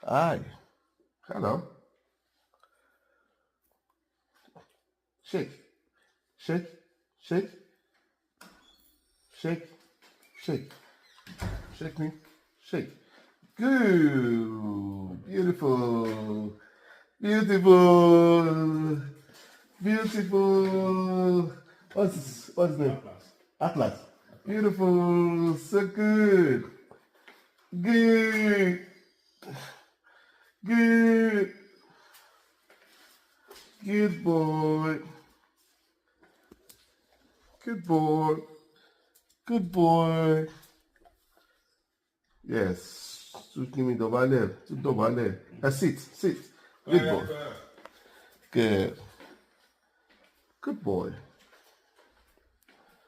Hi. Hello. Shake. Shake. Shake. Shake. Shake. Shake me. Shake. Good. Beautiful. Beautiful. Beautiful. What's his name? Atlas. Beautiful. So good. Good. Good. Good boy. Good boy. Good boy. Yes. Tún mi dọ̀bálẹ̀. Tún dọ̀bálẹ̀. Sit. Sit. Good boy. Good. Good boy.